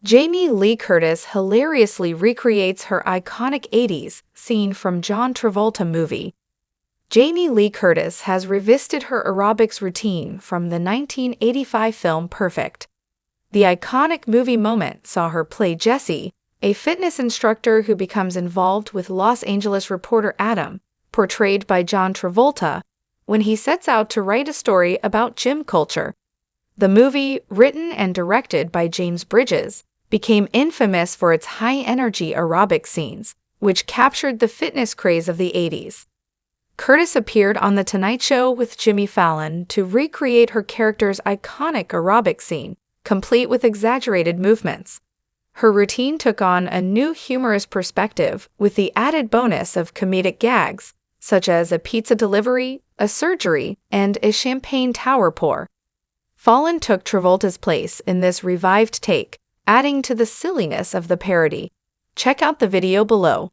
Jamie Lee Curtis hilariously recreates her iconic 80s scene from John Travolta movie. Jamie Lee Curtis has revisited her aerobics routine from the 1985 film Perfect. The iconic movie moment saw her play Jessie, a fitness instructor who becomes involved with Los Angeles reporter Adam, portrayed by John Travolta, when he sets out to write a story about gym culture. The movie, written and directed by James Bridges, became infamous for its high-energy aerobic scenes, which captured the fitness craze of the 80s. Curtis appeared on The Tonight Show with Jimmy Fallon to recreate her character's iconic aerobic scene, complete with exaggerated movements. Her routine took on a new humorous perspective with the added bonus of comedic gags, such as a pizza delivery, a surgery, and a champagne tower pour. Fallon took Travolta's place in this revived take, adding to the silliness of the parody. Check out the video below.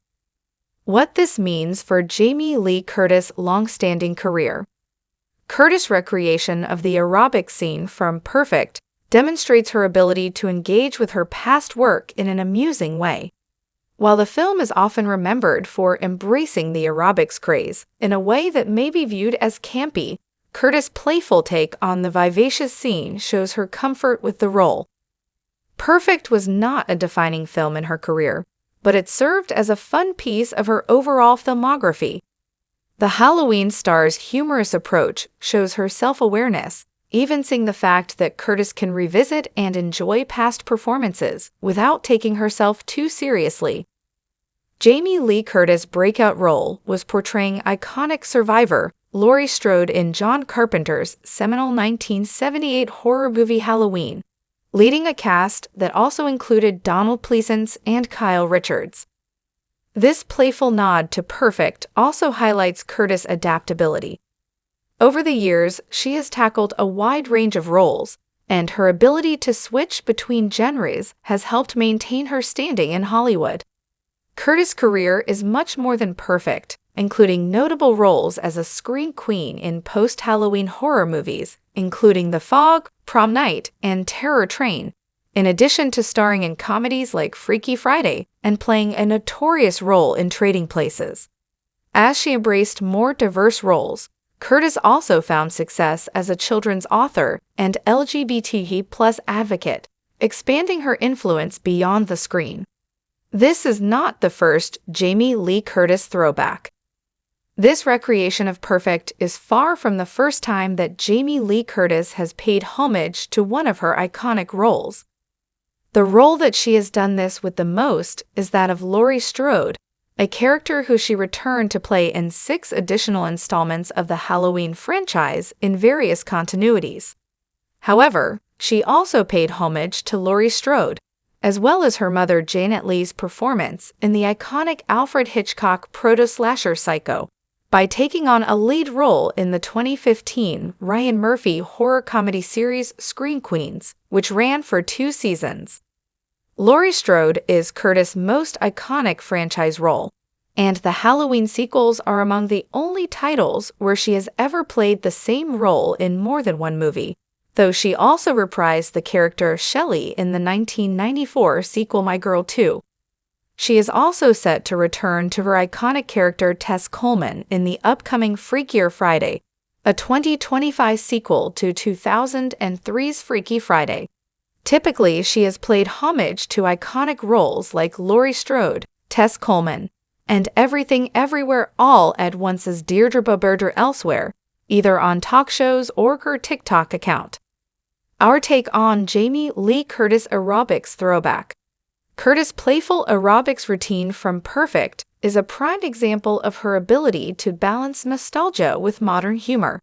What this means for Jamie Lee Curtis' long-standing career. Curtis' recreation of the aerobic scene from Perfect demonstrates her ability to engage with her past work in an amusing way. While the film is often remembered for embracing the aerobics craze in a way that may be viewed as campy, Curtis' playful take on the vivacious scene shows her comfort with the role. Perfect was not a defining film in her career, but it served as a fun piece of her overall filmography. The Halloween star's humorous approach shows her self-awareness, evidencing the fact that Curtis can revisit and enjoy past performances without taking herself too seriously. Jamie Lee Curtis' breakout role was portraying iconic survivor Laurie Strode in John Carpenter's seminal 1978 horror movie Halloween, leading a cast that also included Donald Pleasence and Kyle Richards. This playful nod to Perfect also highlights Curtis' adaptability. Over the years, she has tackled a wide range of roles, and her ability to switch between genres has helped maintain her standing in Hollywood. Curtis' career is much more than perfect, including notable roles as a screen queen in post-Halloween horror movies, including The Fog, Prom Night, and Terror Train, in addition to starring in comedies like Freaky Friday and playing a notorious role in Trading Places. As she embraced more diverse roles, Curtis also found success as a children's author and LGBTQ+ advocate, expanding her influence beyond the screen. This is not the first Jamie Lee Curtis throwback. This recreation of Perfect is far from the first time that Jamie Lee Curtis has paid homage to one of her iconic roles. The role that she has done this with the most is that of Laurie Strode, a character who she returned to play in 6 additional installments of the Halloween franchise in various continuities. However, she also paid homage to Laurie Strode, as well as her mother Janet Leigh's performance in the iconic Alfred Hitchcock proto-slasher Psycho, by taking on a lead role in the 2015 Ryan Murphy horror comedy series Scream Queens, which ran for 2 seasons. Laurie Strode is Curtis' most iconic franchise role, and the Halloween sequels are among the only titles where she has ever played the same role in more than one movie, though she also reprised the character Shelley in the 1994 sequel My Girl 2. She is also set to return to her iconic character Tess Coleman in the upcoming Freakier Friday, a 2025 sequel to 2003's Freaky Friday. Typically, she has played homage to iconic roles like Laurie Strode, Tess Coleman, and Everything Everywhere All at Once's Deirdre Boberder elsewhere, either on talk shows or her TikTok account. Our take on Jamie Lee Curtis aerobics throwback. Curtis' playful aerobics routine from Perfect is a prime example of her ability to balance nostalgia with modern humor.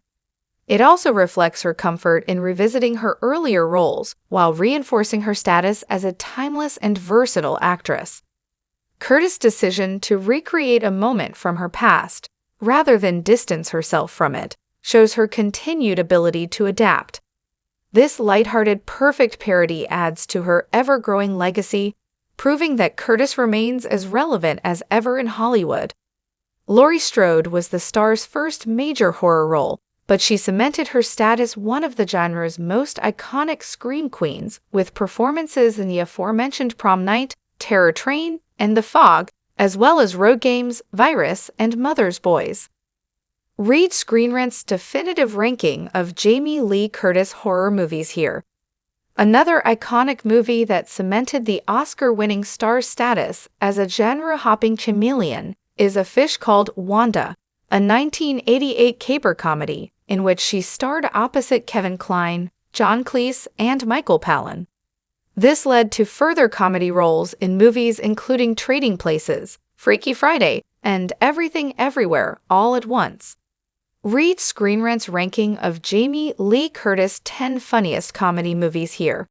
It also reflects her comfort in revisiting her earlier roles while reinforcing her status as a timeless and versatile actress. Curtis' decision to recreate a moment from her past, rather than distance herself from it, shows her continued ability to adapt. This lighthearted, perfect parody adds to her ever-growing legacy, proving that Curtis remains as relevant as ever in Hollywood. Laurie Strode was the star's first major horror role, but she cemented her status one of the genre's most iconic scream queens, with performances in the aforementioned Prom Night, Terror Train, and The Fog, as well as Road Games, Virus, and Mother's Boys. Read Screen Rant's definitive ranking of Jamie Lee Curtis horror movies here. Another iconic movie that cemented the Oscar-winning star's status as a genre-hopping chameleon is A Fish Called Wanda, a 1988 caper comedy in which she starred opposite Kevin Kline, John Cleese, and Michael Palin. This led to further comedy roles in movies including Trading Places, Freaky Friday, and Everything Everywhere All at Once. Read Screen Rant's ranking of Jamie Lee Curtis' 10 funniest comedy movies here.